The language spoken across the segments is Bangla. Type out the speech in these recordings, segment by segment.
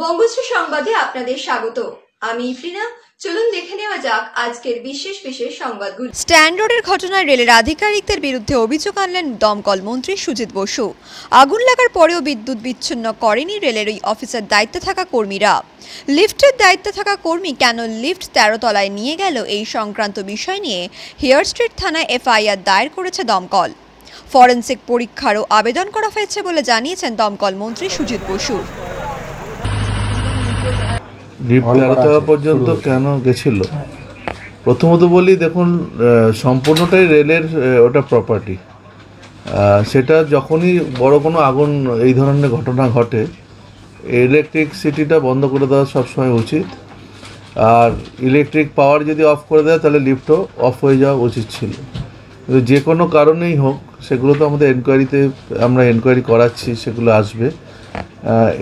বঙ্গশ্রী সংবাদে আপনাদের স্বাগত। আমি ইফরিনা। চলুন দেখে নেওয়া যাক আজকের বিশেষ বিশেষ সংবাদগুলো। স্ট্যান্ড রোডের ঘটনায় রেলের আধিকারিকদের বিরুদ্ধে অভিযোগ আনলেন দমকল মন্ত্রী সুজিত বসু। আগুন লাগার পরেও বিদ্যুৎ বিচ্ছিন্ন করেনি রেলের ওই অফিসের দায়িত্বে থাকা কর্মীরা। লিফটের দায়িত্বে থাকা কর্মী কেন লিফট 13 তলায় নিয়ে গেল, এই সংক্রান্ত বিষয় নিয়ে হেয়ার স্ট্রিট থানায় এফআইআর দায়ের করেছে দমকল। ফরেনসিক পরীক্ষারও আবেদন করা হয়েছে বলে জানিয়েছেন দমকল মন্ত্রী সুজিত বসু। পর্যন্ত কেন গেছিল, প্রথমত বলি, দেখুন, সম্পূর্ণটাই রেলের ওটা প্রপার্টি। সেটা যখনই বড় কোনো আগুন এই ধরনের ঘটনা ঘটে, ইলেকট্রিসিটিটা বন্ধ করে দেওয়া সবসময় উচিত। আর ইলেকট্রিক পাওয়ার যদি অফ করে দেয় তাহলে লিফটও অফ হয়ে যাওয়া উচিত ছিল। কিন্তু যে কোনো কারণেই হোক, সেগুলো তো আমাদের আমরা এনকোয়ারি করাচ্ছি, সেগুলো আসবে।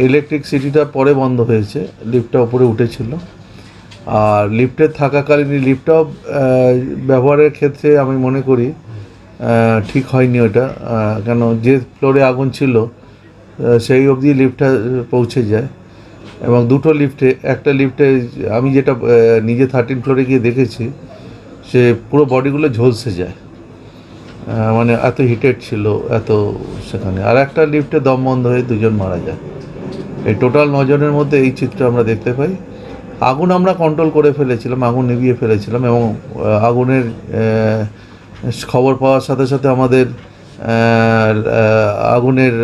ইলেকট্রিসিটিটা পরে বন্ধ হয়েছে, লিফটটা উপরে উঠেছিল। আর লিফটে থাকাকালীন লিফটটাও ব্যবহারের ক্ষেত্রে আমি মনে করি ঠিক হয়নি ওটা, কেন যে ফ্লোরে আগুন ছিল সেই অবধি লিফটটা পৌঁছে যায়। এবং দুটো লিফটে, একটা লিফটে আমি যেটা নিজে 13 ফ্লোরে গিয়ে দেখেছি, সে পুরো বডিগুলো ঝলসে যায়, মানে এত হিটেড ছিল এত সেখানে। আর একটা লিফটে দম বন্ধ হয়ে দুজন মারা যায়। এই টোটাল 9 জনের মধ্যে এই চিত্র আমরা দেখতে পাই। আগুন আমরা কন্ট্রোল করে ফেলেছিলাম, আগুন নিভিয়ে ফেলেছিলাম, এবং আগুনের খবর পাওয়ার সাথে সাথে আমাদের আগুনের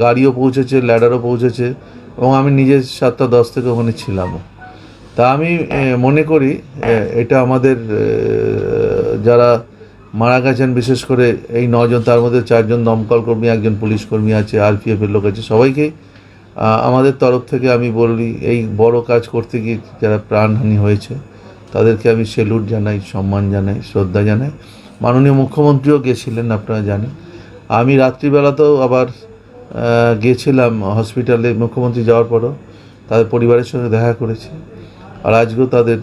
গাড়িও পৌঁছেছে, ল্যাডারও পৌঁছেছে, এবং আমি নিজে 7টা 10 থেকে ওখানে ছিলাম। তা আমি মনে করি এটা আমাদের যারা মারা গেছেন, বিশেষ করে এই 9 জন, তার মধ্যে 4 জন দমকল কর্মী, 1 জন পুলিশ কর্মী আছে, আরপিএফের লোক আছে, সবাইকেই আমাদের তরফ থেকে আমি বলি, এই বড় কাজ করতে গিয়ে যারা প্রাণহানি হয়েছে তাদেরকে আমি স্যালুট জানাই, সম্মান জানাই, শ্রদ্ধা জানাই। মাননীয় মুখ্যমন্ত্রীও গেছিলেন, আপনারা জানেন। আমি রাত্রিবেলাতেও আবার গিয়েছিলাম হসপিটালে, মুখ্যমন্ত্রী যাওয়ার পরও তাদের পরিবারের সঙ্গে দেখা করেছি। আর আজকেও তাদের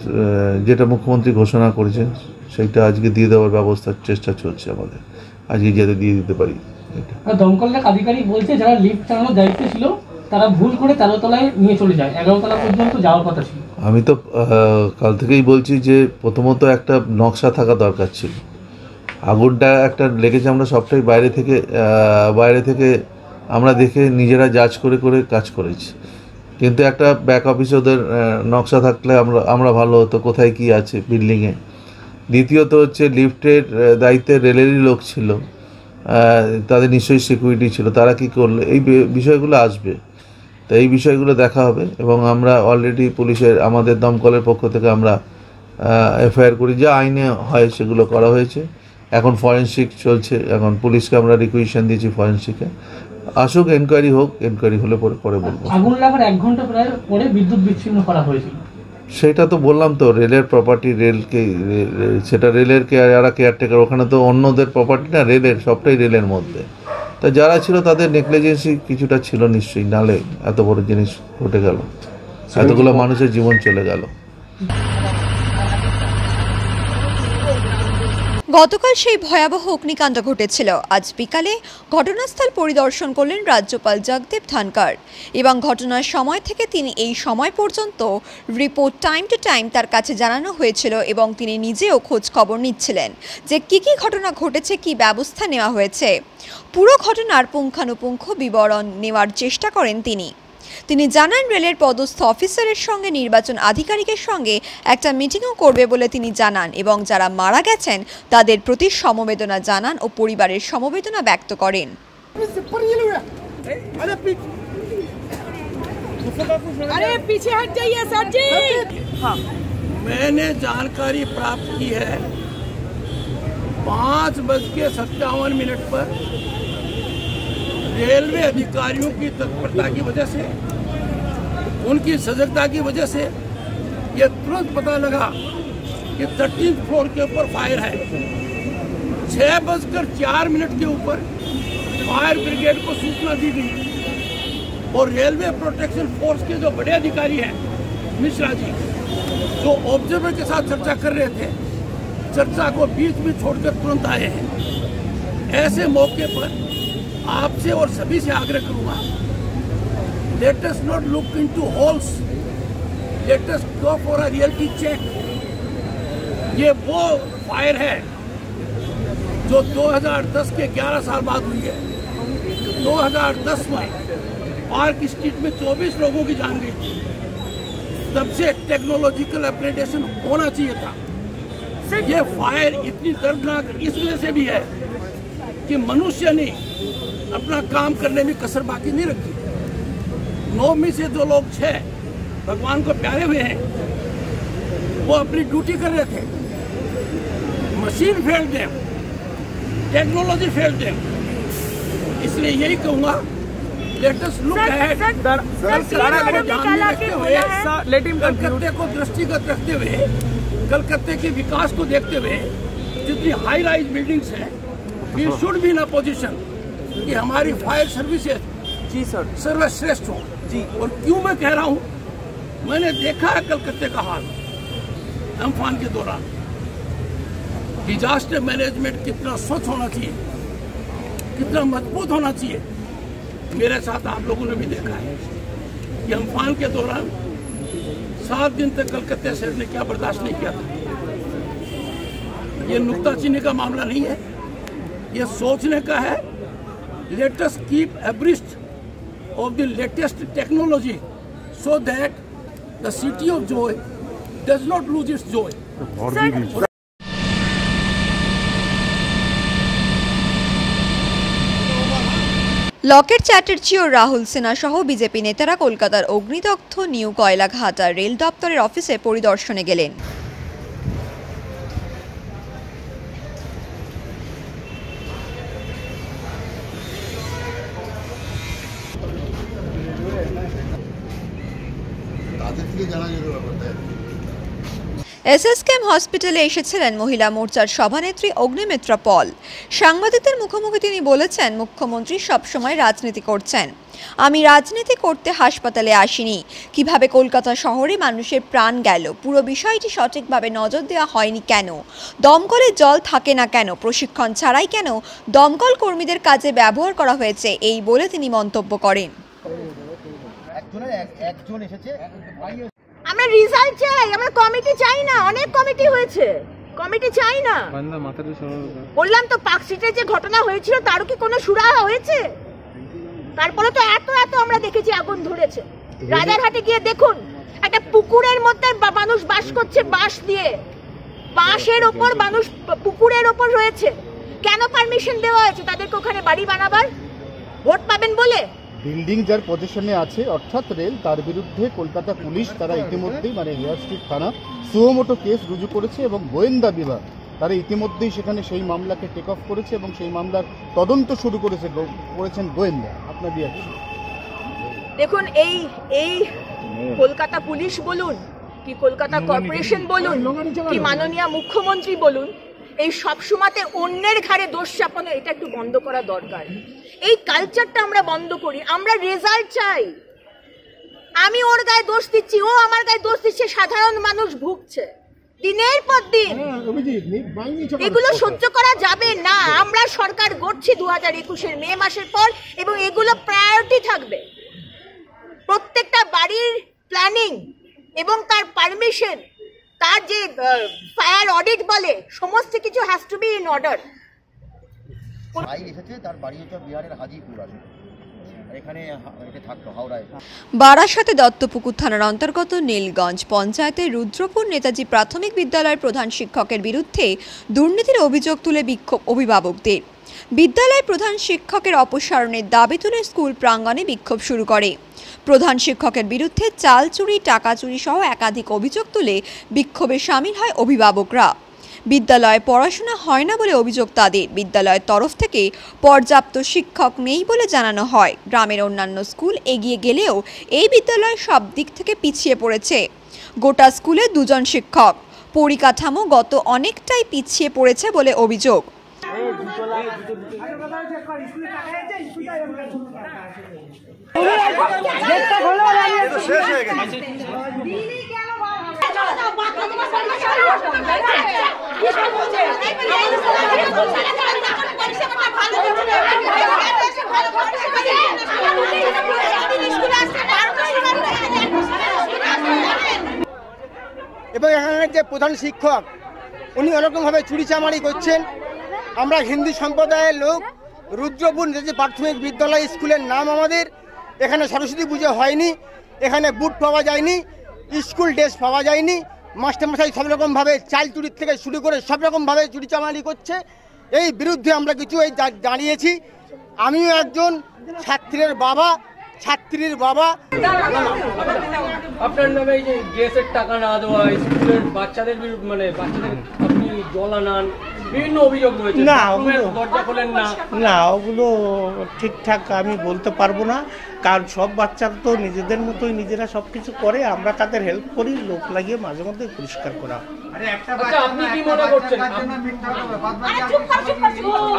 যেটা মুখ্যমন্ত্রী ঘোষণা করেছেন সেইটা আজকে দিয়ে দেওয়ার ব্যবস্থার চেষ্টা চলছে আমাদের, আজকে যাতে দিয়ে দিতে পারি। দমকলের আধিকারিক বলছে যারা লিফট চালানোর দায়িত্বে ছিল তারা ভুল করে 13 তলায় নিয়ে চলে যায়, 11 তলা পর্যন্ত যাওয়ার কথা ছিল। আমি তো কাল থেকেই বলছি যে প্রথমত একটা নকশা থাকা দরকার ছিল। আগুনটা একটা লেগেছে, আমরা সবটাই বাইরে থেকে আমরা দেখে নিজেরা জাজ করে করে কাজ করেছি। কিন্তু একটা ব্যাক অফিসে ওদের নকশা থাকলে আমরা ভালো হতো, কোথায় কি আছে বিল্ডিংয়ে। দ্বিতীয়ত হচ্ছে লিফটের দায়িত্বে রেলেরই লোক ছিল, তাদের নিশ্চয়ই সিকিউরিটি ছিল, তারা কি করলো, এই বিষয়গুলো আসবে। তো এই বিষয়গুলো দেখা হবে, এবং আমরা অলরেডি পুলিশের, আমাদের দমকলের পক্ষ থেকে আমরা এফআইআর করি, যা আইনে হয় সেগুলো করা হয়েছে। এখন ফরেনসিক চলছে, এখন পুলিশকে আমরা রিকুইজিশন দিয়েছি ফরেনসিকে, আসুক, এনকোয়ারি হোক, এনকোয়ারি হলে পরে বলবো। আগুন লাগার 1 ঘন্টা পরে বিদ্যুৎ বিচ্ছিন্ন করা হয়েছিল। সেটা তো বললাম তো, রেলের প্রপার্টি, রেলকে, সেটা রেলের যারা কেয়ারটেকার, ওখানে তো অন্যদের প্রপার্টি না, রেলের, সবটাই রেলের মধ্যে। তা যারা ছিল তাদের নেগলিজেন্সি কিছুটা ছিল নিশ্চয়ই, নালে এত বড় জিনিস ঘটে গেল, এতগুলো মানুষের জীবন চলে গেল। গতকাল সেই ভয়াবহ অগ্নিকাণ্ড ঘটেছিল। আজ বিকালে ঘটনাস্থল পরিদর্শন করলেন রাজ্যপাল জগদীপ ধনখড়, এবং ঘটনার সময় থেকে তিনি এই সময় পর্যন্ত রিপোর্ট টাইম টু টাইম তার কাছে জানানো হয়েছিল, এবং তিনি নিজেও খোঁজ খবর নিচ্ছিলেন যে কী ঘটনা ঘটেছে, কী ব্যবস্থা নেওয়া হয়েছে। পুরো ঘটনার পুঙ্খানুপুঙ্খ বিবরণ নেওয়ার চেষ্টা করেন তিনি জানান রেলের পদস্থ অফিসারের সঙ্গে নির্বাচন আধিকারিকের সঙ্গে একটা মিটিংও করবে বলে তিনি জানান, এবং যারা মারা গেছেন তাদের প্রতি সমবেদনা জানান ও পরিবারের সমবেদনা ব্যক্ত করেন। मैंने जानकारी प्राप्त की है 5:57 पर रेलवे अधिकारियों की तत्परता की वजह से, उनकी सजगता की वजह से ये तुरंत पता लगा कि 13th फ्लोर के ऊपर फायर है। 6:04 के ऊपर फायर ब्रिगेड को सूचना दी गई, और रेलवे प्रोटेक्शन फोर्स के जो बड़े अधिकारी हैं मिश्रा जी, जो ऑब्जर्वर के साथ चर्चा कर रहे थे, चर्चा को बीच में छोड़कर तुरंत आए हैं। ऐसे मौके पर आपसे और सभी से आग्रह करूंगा Let us not look into holes. Let us go for a reality check. ये वो फायर है जो 2010 के 11 साल बाद हुई है। 2010 में पार्क स्ट्रीट में 24 लोगों की जान गई थी। तब से टेक्नोलॉजिकल अपग्रेडेशन होना चाहिए था। ये फायर इतनी दर्दनाक इस वजह से भी है कि मनुष्य ने अपना काम करने में कसर बाकी नहीं रखी। 9 में से 2 लोग 6 भगवान को प्यारे हुए हैं, वो अपनी ड्यूटी कर रहे थे। Machine fail them, technology fail them. इसलिए यही कहूँगा, लेट अस लुक अहेड। कलकत्ते को दृष्टिगत रखते हुए, कलकत्ते के विकास को देखते हुए, जितनी हाई राइज बिल्डिंग्स हैं, we should be in a position कि हमारी फायर सर्विसेज जी सर सर्वश्रेष्ठ हो जी। और क्यों मैं कह रहा हूँ, मैंने देखा है कलकत्ते का हाल अम्फान के दौरान। डिजास्टर मैनेजमेंट कितना स्वच्छ होना चाहिए, कितना मजबूत होना चाहिए। मेरे साथ आप लोगों ने भी देखा है कि अम्फान के दौरान 7 दिन तक कलकत्ते शहर ने क्या बर्दाश्त नहीं किया था। ये नुक्ताचीनी का मामला नहीं है, ये सोचने का है। Let us keep abreast of the latest technology so that the city of joy does not lose its joy. Locket Chatterjee ও রাহুল সিনহা সহ বিজেপি নেতারা কলকাতার অগ্নিদগ্ধ নিউ কয়লাঘাটা রেল দপ্তরের অফিসে পরিদর্শনে গেলেন। এসএসকেএম হসপিটালে এসেছিলেন মহিলা মোর্চার সভানেত্রী অগ্নিমিত্রা পল। সাংবাদিকদের মুখোমুখি তিনি বলেছেন, মুখ্যমন্ত্রী সবসময় রাজনীতি করছেন, আমি রাজনীতি করতে হাসপাতালে আসিনি। কিভাবে কলকাতা শহরে মানুষের প্রাণ গেল, পুরো বিষয়টি সঠিকভাবে নজর দেওয়া হয়নি কেন? দমকলে জল থাকে না কেন? প্রশিক্ষণ ছাড়াই কেন দমকল কর্মীদের কাজে ব্যবহার করা হয়েছে, এই বলে তিনি মন্তব্য করেন। আমরা রেজাল্ট চাই, আমরা কমিটি চাই না। অনেক কমিটি হয়েছে, কমিটি চাই না। বললাম তো, পার্ক স্ট্রিটের যে ঘটনা হয়েছিল তারও কি কোনো সুরাহা হয়েছে? তারপরে তো এত আমরা দেখেছি আগুন ধরেছে। রাজারহাটে গিয়ে দেখুন, একটা পুকুরের মধ্যে মানুষ বাস করছে, বাঁশ দিয়ে, বাঁশের ওপর মানুষ পুকুরের ওপর রয়েছে। কেন পারমিশন দেওয়া হয়েছে তাদেরকে ওখানে বাড়ি বানাবার? ভোট পাবেন বলে? বিল্ডিং যার পজিশনে আছে অর্থাৎ রেল, তার বিরুদ্ধে কলকাতা পুলিশ তারা ইতিমধ্যেই হেয়ার স্ট্রিট থানা সুমোটো কেস রুজু করেছে এবং গোয়েন্দা বিভাগ তারা ইতিমধ্যেই সেখানে সেই মামলাকে টেক অফ করেছে এবং সেই মামলার তদন্ত শুরু করেছেন গোয়েন্দা। আপনার রিয়াকশন? দেখুন, এই কলকাতা পুলিশ বলুন কি কলকাতা কর্পোরেশন বলুন কি মাননীয় মুখ্যমন্ত্রী বলুন, এই সবসময়তে অন্যের ঘাড়ে দোষ চাপানো, এটা একটু বন্ধ করা দরকার। এই কালচারটা আমরা বন্ধ করি। আমরা রেজাল্ট চাই। আমি ওর গায়ে দোষ দিচ্ছি, ও আমার গায়ে দোষ দিচ্ছে, সাধারণ মানুষ ভুগছে দিনের পর দিন। এগুলো সহ্য করা যাবে না। আমরা সরকার গড়ছি 2021-এর মে মাসের পর, এবং এগুলো প্রায়োরিটি থাকবে। প্রত্যেকটা বাড়ির প্ল্যানিং এবং তার পারমিশন, তার যে ফায়ার অডিট বলে, সমস্ত কিছু has to be in order. তার বাড়ি হচ্ছে বিহারের হাজিপুর, এখানে থাকতো হাওড়ায়। বারাসাতে দত্তপুকুর থানার অন্তর্গত নীলগঞ্জ পঞ্চায়েতের রুদ্রপুর নেতাজি প্রাথমিক বিদ্যালয়ের প্রধান শিক্ষকের বিরুদ্ধে দুর্নীতির অভিযোগ তুলে বিক্ষোভ অভিভাবকদের। বিদ্যালয় প্রধান শিক্ষকের অপসারণের দাবি তুলে স্কুল প্রাঙ্গণে বিক্ষোভ শুরু করে। প্রধান শিক্ষকের বিরুদ্ধে চাল চুরি, টাকা চুরি সহ একাধিক অভিযোগ তুলে বিক্ষোভে সামিল হয় অভিভাবকরা। বিদ্যালয়ে পড়াশোনা হয় না বলে অভিযোগ তাদের। বিদ্যালয়ের তরফ থেকে পর্যাপ্ত শিক্ষক নেই বলে জানানো হয়। গ্রামের অন্যান্য স্কুল এগিয়ে গেলেও এই বিদ্যালয় সব দিক থেকে পিছিয়ে পড়েছে। গোটা স্কুলে 2 জন শিক্ষক। পরিকাঠামো গত অনেকটাই পিছিয়ে পড়েছে বলে অভিযোগ। ভালো এবং এখানের যে প্রধান শিক্ষক উনি এরকমভাবে চুরিচামারি করছেন। আমরা হিন্দু সম্প্রদায়ের লোক, রুদ্রপুর যে প্রাথমিক বিদ্যালয় স্কুলের নাম আমাদের, এখানে সরস্বতী পুজো হয়নি, এখানে বুট পাওয়া যায়নি, স্কুল ড্রেস পাওয়া যায়নি, মাস্টারমশাই সব রকমভাবে চাল চুরির থেকে শুরু করে সব রকমভাবে চুরিচামারি করছে। এই বিরুদ্ধে আমরা কিছু দাঁড়িয়েছি। আমিও একজন ছাত্রীর বাবা। আপনার নামে এই যে ড্রেসের টাকা না দেওয়া, স্কুলের বাচ্চাদের মানে বাচ্চাদের আপনি জল আনান, বিভিন্ন অভিযোগ রয়েছে। না, দরজা খোলেন না। না, ওগুলো ঠিকঠাক আমি বলতে পারবো না, কারণ সব বাচ্চারা তো নিজেদের মতোই নিজেরা সব কিছু করে, আমরা তাদের হেল্প করি, লোক লাগিয়ে মাঝে মধ্যে পরিষ্কার করা। আচ্ছা, আপনি কি মনে করছেন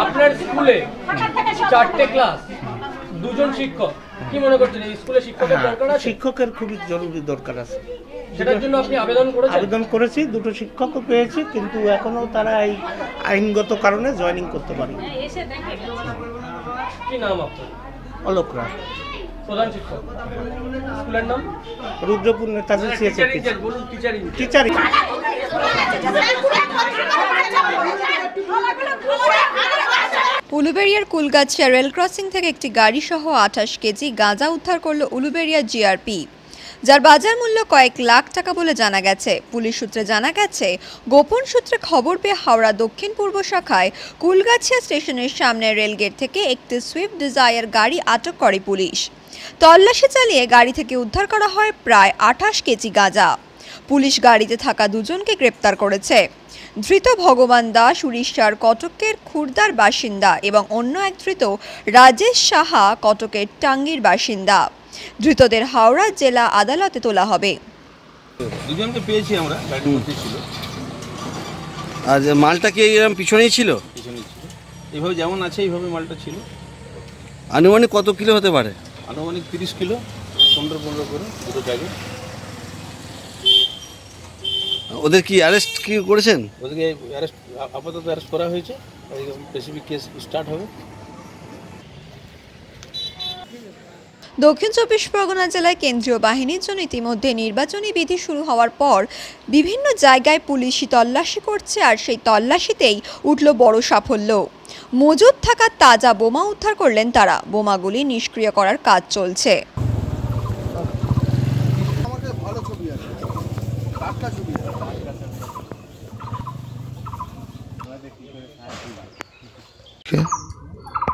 আপনার স্কুলে 4টে ক্লাস, 2জন শিক্ষক, কি মনে করছেন এই স্কুলে শিক্ষকের দরকার আছে? শিক্ষকের খুবই জরুরি দরকার আছে। সেটার জন্য আপনি আবেদন করেছি, 2টো শিক্ষকও পেয়েছি, কিন্তু এখনো তারা এই আইনগত কারণে জয়েনিং করতে পারি। কি নাম আপনার? অলোক রায়, প্রধান শিক্ষক। স্কুলের নাম রুদ্রপুর নেতাজি টিচার। উলুবেড়িয়ার কুলগাছিয়া রেল ক্রসিং থেকে একটি গাড়ি সহ 28 কেজি গাঁজা উদ্ধার করল উলুবেড়িয়া জিআরপি, যার বাজার মূল্য কয়েক লাখ টাকা বলে জানা গেছে। পুলিশ সূত্রে জানা গেছে, গোপন সূত্রে খবর পেয়ে হাওড়া দক্ষিণ পূর্ব শাখায় কুলগাছিয়া স্টেশনের সামনে রেলগেট থেকে একটি সুইফট ডিজায়ার গাড়ি আটক করে পুলিশ। তল্লাশি চালিয়ে গাড়ি থেকে উদ্ধার করা হয় প্রায় 28 কেজি গাঁজা। পুলিশ গাড়িতে থাকা 2জনকে গ্রেপ্তার করেছে। ধৃত ভগবান দাস উড়িষ্যার কটকের খুরদার বাসিন্দা এবং অন্য এক ধৃত রাজেশ সাহা কটকের টাঙ্গির বাসিন্দা। ধৃতদের হাওড়া জেলা আদালতে তোলা হবে। 2জনকে পেয়েছি আমরা, গাড়ির মধ্যে ছিল। আর মালটা কি এরকম পিছনেই ছিল? পিছনেই ছিল, এইভাবে যেমন আছে এইভাবে মালটা ছিল। আনুমানিক কত কিলো হতে পারে? আনুমানিক 30 কিলো, 15 করে দুটো ব্যাগে। ওদের কি অ্যারেস্ট কি করেছেন? ওদেরকে আপাতত অ্যারেস্ট করা হয়েছে, স্পেসিফিক কেস স্টার্ট হবে। দক্ষিণ 24 পরগনা জেলায় কেন্দ্রীয় বাহিনীর জন্য ইতিমধ্যে নির্বাচনী বিধি শুরু হওয়ার পর বিভিন্ন জায়গায় পুলিশি তল্লাশি করছে, আর সেই তল্লাশিতেই উঠল বড় সাফল্য। মজুদ থাকা তাজা বোমা উদ্ধার করলেন তারা। বোমাগুলি নিষ্ক্রিয় করার কাজ চলছে।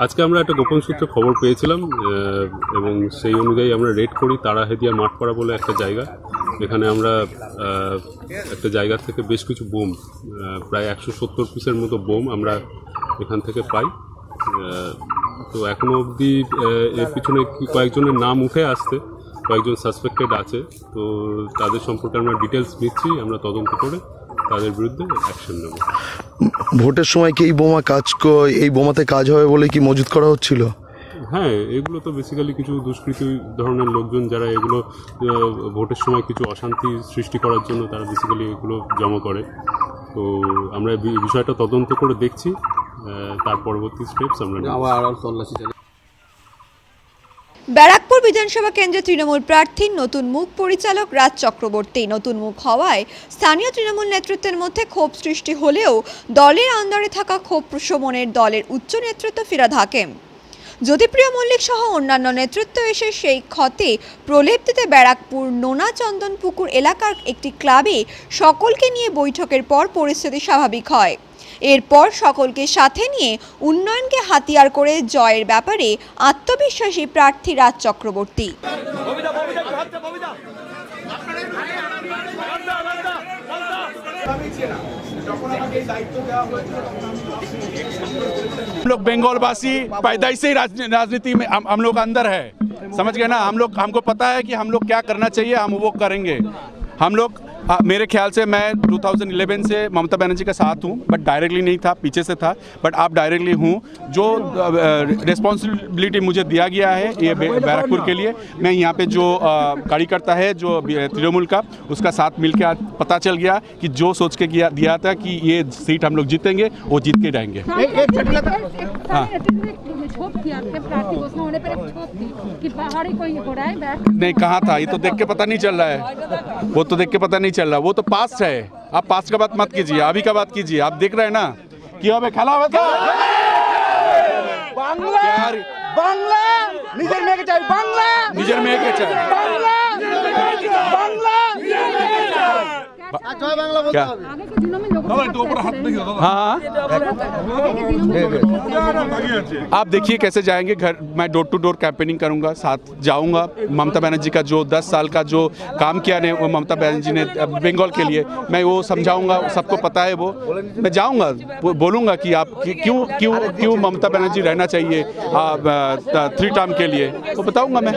আজকে আমরা একটা গোপন সূত্রে খবর পেয়েছিলাম এবং সেই অনুযায়ী আমরা রেড করি তারাহেদিয়া মাঠপাড়া বলে একটা জায়গা। এখানে আমরা একটা জায়গা থেকে বেশ কিছু বোম, প্রায় 170 পিসের মতো বোম আমরা এখান থেকে পাই। তো এখনও অবধি এর পিছনে কয়েকজনের নাম উঠে আসতে, কয়েকজন সাসপেক্টেড আছে। তো তাদের সম্পর্কে আমরা ডিটেলস নিচ্ছি, আমরা তদন্ত করে তাদের বিরুদ্ধে অ্যাকশন নেব। ভোটের সময় কি এই বোমাতে কাজ হবে বলে কি মজুত করা হচ্ছিল? হ্যাঁ, এগুলো তো বেসিক্যালি কিছু দুষ্কৃতী ধরনের লোকজন যারা এগুলো ভোটের সময় কিছু অশান্তি সৃষ্টি করার জন্য তারা বেসিক্যালি এগুলো জমা করে। তো আমরা বিষয়টা তদন্ত করে দেখছি, তার পরবর্তী স্টেপস আমরা ব্যারাকপুর বিধানসভা কেন্দ্রে তৃণমূল প্রার্থীর নতুন মুখ পরিচালক রাজ চক্রবর্তী। নতুন মুখ হওয়ায় স্থানীয় তৃণমূল নেতৃত্বের মধ্যে ক্ষোভ সৃষ্টি হলেও দলের আন্ডারে থাকা ক্ষোভ প্রশমনের দলের উচ্চ নেতৃত্ব ফিরাদ হাকিম, জ্যোতিপ্রিয় মল্লিক সহ অন্যান্য নেতৃত্ব এসে সেই ক্ষতে প্রলেপ দিতে ব্যারাকপুর নোনা চন্দনপুকুর এলাকার একটি ক্লাবে সকলকে নিয়ে বৈঠকের পর পরিস্থিতি স্বাভাবিক হয়। এরপর সকলকে সাথে নিয়ে উন্নয়নকে হাতিয়ার করে জয়ের ব্যাপারে আত্মবিশ্বাসী প্রার্থী রাজ চক্রবর্তী। हम लोग बंगालवासी पैदाइश से राजनीति में हम लोग अंदर है, समझ गए ना। हमको पता है कि हम लोग क्या करना चाहिए, हम वो करेंगे। हम लोग मेरे ख्याल से मैं 2011 से ममता बनर्जी का साथ हूँ, बट डायरेक्टली नहीं था, पीछे से था, बट आप डायरेक्टली हूँ। जो रिस्पॉन्सिबिलिटी मुझे दिया गया है ये बैरकपुर के लिए, मैं यहाँ पे जो कार्यकर्ता है जो तृणमूल का, उसका साथ मिलकर आज पता चल गया कि जो सोच के दिया था कि ये सीट हम लोग जीतेंगे, वो जीत के रहेंगे। नहीं, कहाँ था, ये तो देख के पता नहीं चल रहा है, वो तो देख के पता नहीं चल रहा, वो तो पास्ट है। आप पास्ट का बात मत कीजिए, अभी का बात कीजिए। आप देख रहे हैं ना कि हमें खेला हुआ था বাংলা নিজের মেয়েকে চাই, বাংলা নিজের মেয়েকে চাই, বাংলা বাংলা জয় বাংলা বলতে হবে। हाँ आप देखिए कैसे जाएंगे घर। मैं डोर टू डोर कैंपेनिंग करूंगा, साथ जाऊंगा। ममता बनर्जी का जो 10 साल का जो काम किया ने वो ममता बनर्जी ने बंगाल के लिए, मैं वो समझाऊंगा। सबको पता है वो, मैं जाऊंगा बोलूंगा कि आप क्यों क्यों क्यों ममता बनर्जी रहना चाहिए 3 टर्म के लिए, वो बताऊंगा मैं।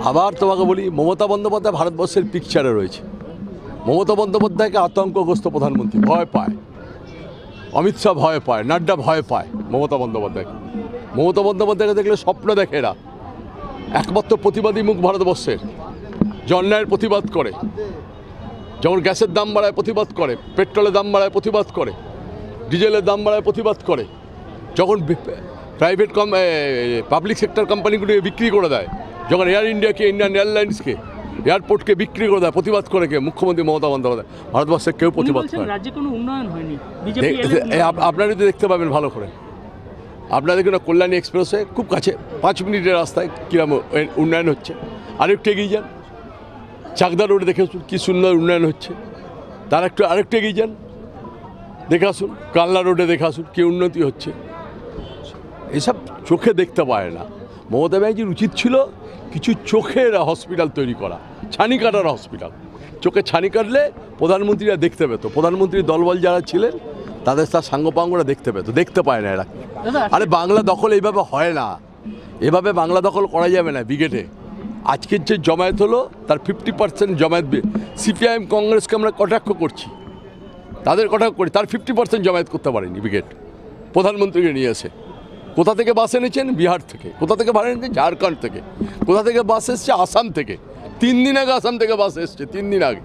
আবার তোমাকে বলি, মমতা বন্দ্যোপাধ্যায় ভারতবর্ষের পিকচারে রয়েছে। মমতা বন্দ্যোপাধ্যায়কে আতঙ্কগ্রস্ত প্রধানমন্ত্রী, ভয় পায়। অমিত শাহ ভয় পায়, নাড্ডা ভয় পায় মমতা বন্দ্যোপাধ্যায়কে। মমতা বন্দ্যোপাধ্যায়কে দেখলে স্বপ্ন দেখে এরা। একমাত্র প্রতিবাদী মুখ ভারতবর্ষের, যে অন্যায়ের প্রতিবাদ করে। যখন গ্যাসের দাম বাড়ায় প্রতিবাদ করে, পেট্রোলের দাম বাড়ায় প্রতিবাদ করে, ডিজেলের দাম বাড়ায় প্রতিবাদ করে, যখন প্রাইভেট পাবলিক সেক্টর কোম্পানিগুলিকে বিক্রি করে দেয়, যখন এয়ার ইন্ডিয়াকে, ইন্ডিয়ান এয়ারলাইন্সকে, এয়ারপোর্টকে বিক্রি করে দেয়, প্রতিবাদ করে কে? মুখ্যমন্ত্রী মমতা বন্দ্যোপাধ্যায়। ভারতবর্ষের কেউ প্রতিবাদ করে। রাজ্যে কোনো উন্নয়ন হয়নি। আপনারা যদি দেখতে পাবেন ভালো করে, আপনারা দেখুন না কল্যাণী এক্সপ্রেসে খুব কাছে 5 মিনিটের রাস্তায় কীরকম উন্নয়ন হচ্ছে। আরেকটু এগিয়ে যান, চাকদা রোডে দেখে আসুন কী সুন্দর উন্নয়ন হচ্ছে। তার আরেকটু এগিয়ে যান, দেখে আসুন কালনা রোডে দেখে আসুন কী উন্নতি হচ্ছে। এসব চোখে দেখতে পায় না। মমতা ব্যানার্জির উচিত ছিল কিছু চোখের হসপিটাল তৈরি করা, ছানি কাটার হসপিটাল। চোখে ছানি কাটলে প্রধানমন্ত্রীরা দেখতে পেত, প্রধানমন্ত্রীর দলবল যারা ছিলেন তাদের তার সাঙ্গপাঙ্গরা দেখতে পেত, দেখতে পায় না এরা। আরে বাংলা দখল এইভাবে হয় না, এভাবে বাংলা দখল করা যাবে না ব্রিগেডে। আজকের যে জমায়েত হলো তার 50% জমায়েত, সিপিআইএম কংগ্রেসকে আমরা কটাক্ষ করছি, তাদের কটাক্ষ করি, তার 50% জমায়েত করতে পারেনি ব্রিগেড। প্রধানমন্ত্রীকে নিয়ে এসে কোথা থেকে বাস এনেছেন? বিহার থেকে। কোথা থেকে ভাড়া এনেছেন? ঝাড়খণ্ড থেকে। কোথা থেকে বাস এসছে? আসাম থেকে। 3 দিন আগে আসাম থেকে বাস এসছে, 3 দিন আগে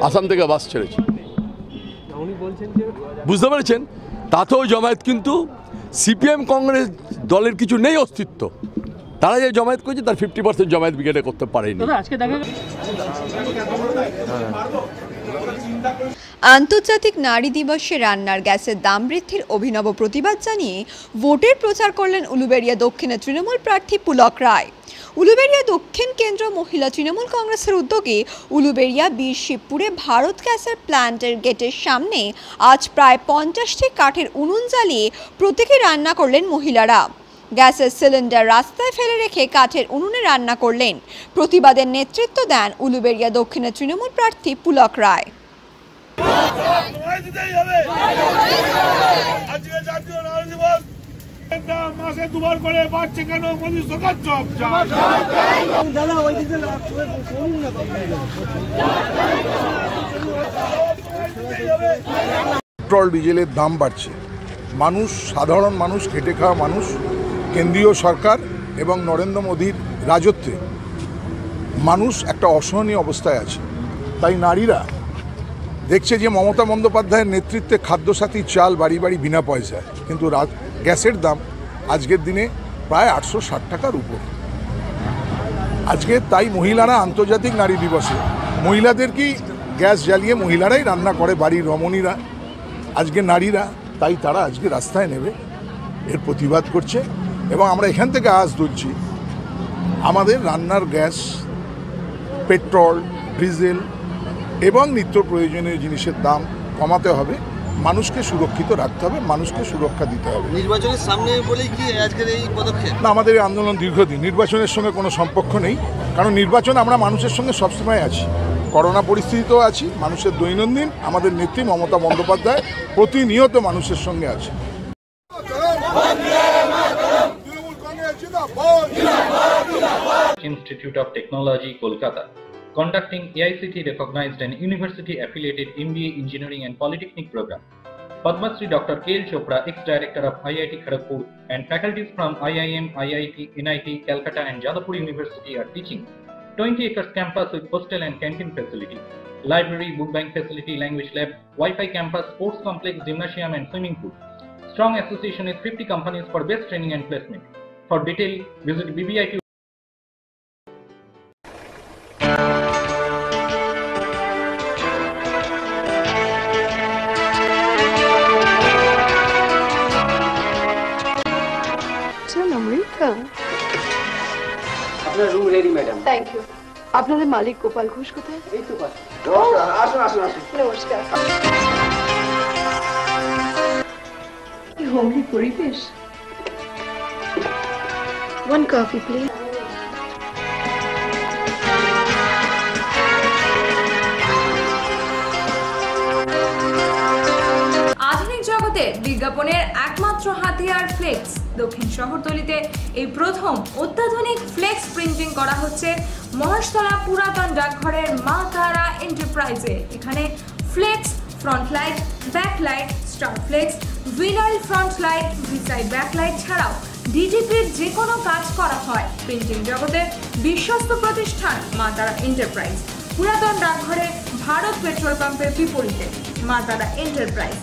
আসাম থেকে বাস ছেড়েছে। বুঝতে পেরেছেন? তাতেও জমায়েত, কিন্তু সিপিএম কংগ্রেস দলের কিছু নেই অস্তিত্ব। তারা যে জমায়েত করেছে তার 50% জমায়েত ব্রিগেডে করতে পারেনি। আন্তর্জাতিক নারী দিবসে রান্নার গ্যাসের দাম বৃদ্ধির অভিনব প্রতিবাদ জানিয়ে ভোটের প্রচার করলেন উলুবেড়িয়া দক্ষিণের তৃণমূল প্রার্থী পুলক রায়। উলুবেড়িয়া দক্ষিণ কেন্দ্র মহিলা তৃণমূল কংগ্রেসের উদ্যোগে উলুবেড়িয়া বীর শিবপুরে ভারত গ্যাসের প্ল্যান্টের গেটের সামনে আজ প্রায় 50টি কাঠের উনুন জ্বালিয়ে প্রতীকী রান্না করলেন মহিলারা। গ্যাসের সিলিন্ডার রাস্তায় ফেলে রেখে কাঠের উনুনে রান্না করলেন। প্রতিবাদের নেতৃত্ব দেন উলুবেড়িয়া দক্ষিণের তৃণমূল প্রার্থী পুলক রায়। পেট্রোল ডিজেলের দাম বাড়ছে, মানুষ, সাধারণ মানুষ, খেটে খাওয়া মানুষ, কেন্দ্রীয় সরকার এবং নরেন্দ্র মোদীর রাজত্বে মানুষ একটা অসহনীয় অবস্থায় আছে। তাই নারীরা দেখছে যে মমতা বন্দ্যোপাধ্যায়ের নেতৃত্বে খাদ্যসাথী চাল বাড়ি বাড়ি বিনা পয়সায়, কিন্তু গ্যাসের দাম আজকের দিনে প্রায় 860 টাকার উপর। আজকে তাই মহিলারা আন্তর্জাতিক নারী দিবসে মহিলাদেরকেই গ্যাস জ্বালিয়ে মহিলারাই রান্না করে, বাড়ির রমণীরা, আজকে নারীরা, তাই তারা আজকে রাস্তায় নেমে এর প্রতিবাদ করছে। এবং আমরা এখান থেকে আজ তুলছি, আমাদের রান্নার গ্যাস, পেট্রোল, ডিজেল এবং নিত্য প্রয়োজনীয় জিনিসের দাম কমাতে হবে, মানুষকে সুরক্ষিত রাখতে হবে, মানুষকে সুরক্ষা দিতে হবে। নির্বাচনের সামনে বলেই কি আজকের এই পদক্ষেপ? না, আমাদের এই আন্দোলন দীর্ঘদিন, নির্বাচনের সঙ্গে কোনো সম্পর্ক নেই। কারণ নির্বাচন আমরা মানুষের সঙ্গে সবসময় আছি, করোনা পরিস্থিতিতেও আছি, মানুষের দৈনন্দিন আমাদের নেত্রী মমতা বন্দ্যোপাধ্যায় প্রতিনিয়ত মানুষের সঙ্গে আছে। Institute of Technology, Kolkata, conducting AICT recognized and university affiliated MBA Engineering and Polytechnic program. Padma Shri Dr. K.L. Chopra, ex-director of IIT Kharagpur, and faculties from IIM, IIT, NIT, Calcutta and Jadavpur University are teaching. 20 acres campus with hostel and canteen facility, library, book bank facility, language lab, Wi-Fi campus, sports complex, gymnasium and swimming pool. Strong association with 50 companies for best training and placement. For detail, visit BBIT madam, আপনার room ready madam. Thank you. আপনাদের মালিক গোপাল ঘোষ কোথায়? এই তো পাশে। আসুন আসুন আসুন। নমস্কার। কি হোমলি পরিবেশ। One coffee, please. আধুনিক জগতে বিজ্ঞাপনের একমাত্র হাতিয়ার ফ্লেক্স। দক্ষিণ শহরতলিতে এই প্রথম অত্যাধুনিক ফ্লেক্স প্রিন্টিং করা হচ্ছে মহেশতলা পুরাতন ডাকঘরের মা তারা এন্টারপ্রাইজে। এখানে flex, front light, back light, star flex, vinyl front light, ভিসাইড ব্যাক লাইট ছাড়াও ডিটিপির যে কোনো কাজ করা হয়। প্রিন্টিং জগতের বিশ্বস্ত প্রতিষ্ঠান মা তারা এন্টারপ্রাইজ। পুরাতন ডাকঘরে ভারত পেট্রোল পাম্পের বিপরীতে মা তারা এন্টারপ্রাইজ।